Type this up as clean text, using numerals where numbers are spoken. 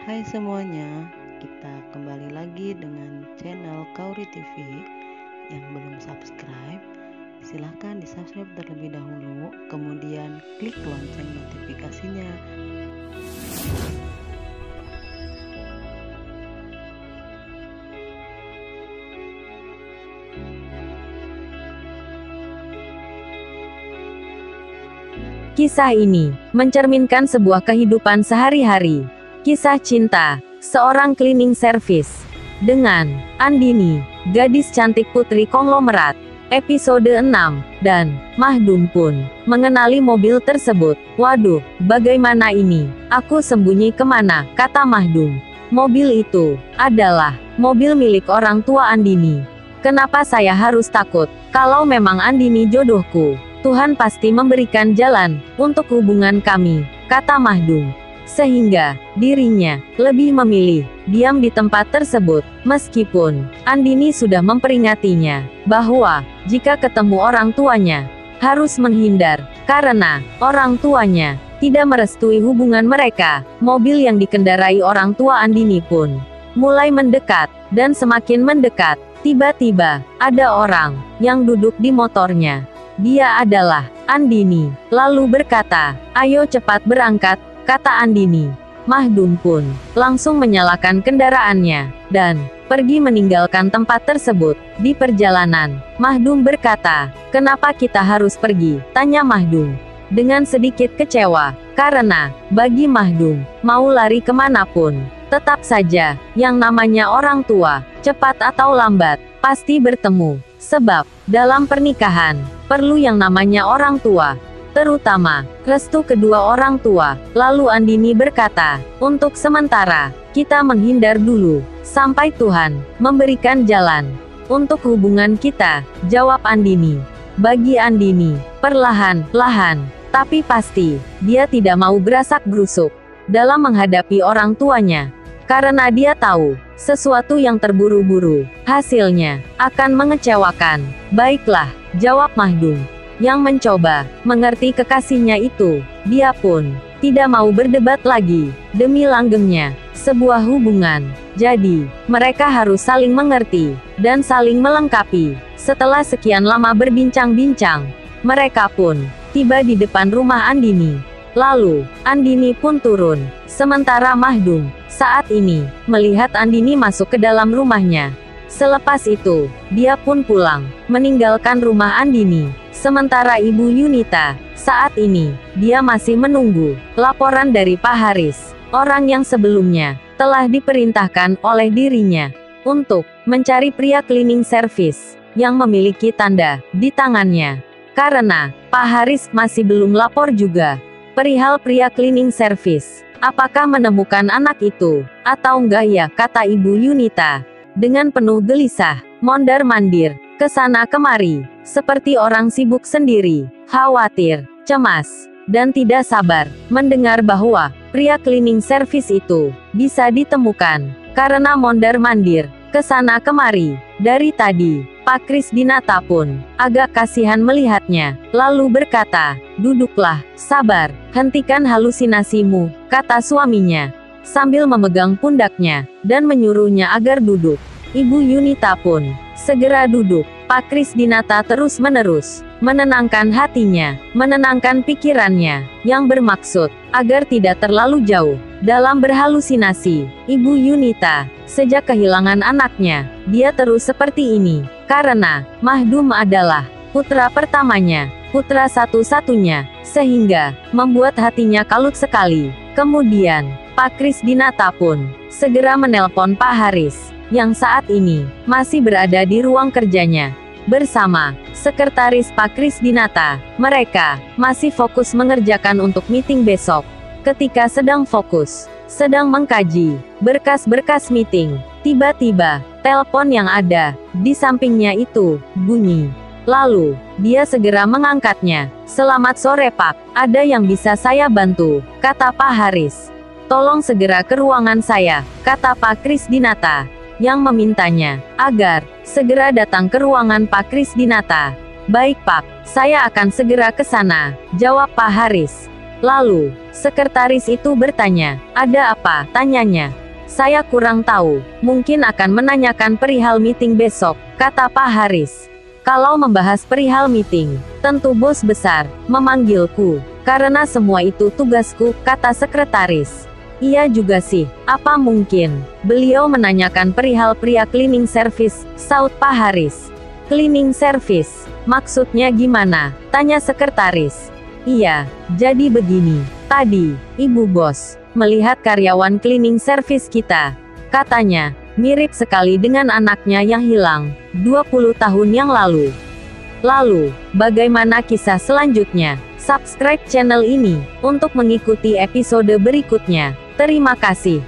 Hai semuanya, kita kembali lagi dengan channel Kauri TV. Yang belum subscribe, silahkan di subscribe terlebih dahulu, kemudian klik lonceng notifikasinya. Kisah ini mencerminkan sebuah kehidupan sehari-hari. Kisah cinta seorang cleaning service dengan Andini, gadis cantik putri konglomerat. Episode 6, dan Mahdum pun mengenali mobil tersebut. Waduh, bagaimana ini? Aku sembunyi kemana? Kata Mahdum. Mobil itu adalah mobil milik orang tua Andini. Kenapa saya harus takut? Kalau memang Andini jodohku, Tuhan pasti memberikan jalan untuk hubungan kami, kata Mahdum. Sehingga dirinya lebih memilih diam di tempat tersebut, meskipun Andini sudah memperingatinya bahwa jika ketemu orang tuanya harus menghindar karena orang tuanya tidak merestui hubungan mereka. Mobil yang dikendarai orang tua Andini pun mulai mendekat dan semakin mendekat. Tiba-tiba ada orang yang duduk di motornya. Dia adalah Andini, lalu berkata, "Ayo cepat berangkat," kata Andini. Mahdum pun langsung menyalakan kendaraannya dan pergi meninggalkan tempat tersebut. Di perjalanan, Mahdum berkata, "Kenapa kita harus pergi?" tanya Mahdum dengan sedikit kecewa, karena bagi Mahdum, mau lari kemanapun, tetap saja yang namanya orang tua, cepat atau lambat, pasti bertemu. Sebab dalam pernikahan perlu yang namanya orang tua, terutama restu kedua orang tua. Lalu Andini berkata, "Untuk sementara kita menghindar dulu sampai Tuhan memberikan jalan untuk hubungan kita," jawab Andini. Bagi Andini, perlahan-lahan tapi pasti dia tidak mau gerasak-gerusuk dalam menghadapi orang tuanya, karena dia tahu sesuatu yang terburu-buru hasilnya akan mengecewakan. "Baiklah," jawab Mahdum, yang mencoba mengerti kekasihnya itu. Dia pun tidak mau berdebat lagi demi langgengnya sebuah hubungan. Jadi mereka harus saling mengerti dan saling melengkapi. Setelah sekian lama berbincang-bincang, mereka pun tiba di depan rumah Andini. Lalu Andini pun turun, sementara Mahdum saat ini melihat Andini masuk ke dalam rumahnya. Selepas itu, dia pun pulang, meninggalkan rumah Andini. Sementara Ibu Yunita, saat ini, dia masih menunggu laporan dari Pak Haris, orang yang sebelumnya telah diperintahkan oleh dirinya untuk mencari pria cleaning service yang memiliki tanda di tangannya. Karena Pak Haris masih belum lapor juga perihal pria cleaning service. Apakah menemukan anak itu atau enggak ya, kata Ibu Yunita dengan penuh gelisah, mondar-mandir ke sana kemari, seperti orang sibuk sendiri, khawatir, cemas, dan tidak sabar mendengar bahwa pria cleaning service itu bisa ditemukan. Karena mondar-mandir ke sana kemari dari tadi, Pak Krisdinata pun agak kasihan melihatnya, lalu berkata, "Duduklah, sabar, hentikan halusinasimu," kata suaminya, sambil memegang pundaknya, dan menyuruhnya agar duduk. Ibu Yunita pun segera duduk. Pak Krisdinata terus-menerus menenangkan hatinya, menenangkan pikirannya, yang bermaksud agar tidak terlalu jauh dalam berhalusinasi. Ibu Yunita, sejak kehilangan anaknya, dia terus seperti ini, karena Mahdum adalah putra pertamanya, putra satu-satunya, sehingga membuat hatinya kalut sekali. Kemudian, Pak Krisdinata pun segera menelpon Pak Haris, yang saat ini masih berada di ruang kerjanya bersama sekretaris Pak Krisdinata. Mereka masih fokus mengerjakan untuk meeting besok. Ketika sedang fokus, sedang mengkaji berkas-berkas meeting, tiba-tiba telepon yang ada di sampingnya itu bunyi. Lalu dia segera mengangkatnya. "Selamat sore Pak, ada yang bisa saya bantu?" kata Pak Haris. "Tolong segera ke ruangan saya," kata Pak Krisdinata, yang memintanya agar segera datang ke ruangan Pak Krisdinata. "Baik Pak, saya akan segera ke sana," jawab Pak Haris. Lalu, sekretaris itu bertanya, "Ada apa?" tanyanya. "Saya kurang tahu, mungkin akan menanyakan perihal meeting besok," kata Pak Haris. "Kalau membahas perihal meeting, tentu bos besar memanggilku, karena semua itu tugasku," kata sekretaris. "Iya juga sih, apa mungkin beliau menanyakan perihal pria cleaning service," saut Pak Haris. "Cleaning service? Maksudnya gimana?" tanya sekretaris. "Iya, jadi begini. Tadi, ibu bos melihat karyawan cleaning service kita. Katanya, mirip sekali dengan anaknya yang hilang 20 tahun yang lalu." Lalu, bagaimana kisah selanjutnya? Subscribe channel ini untuk mengikuti episode berikutnya. Terima kasih.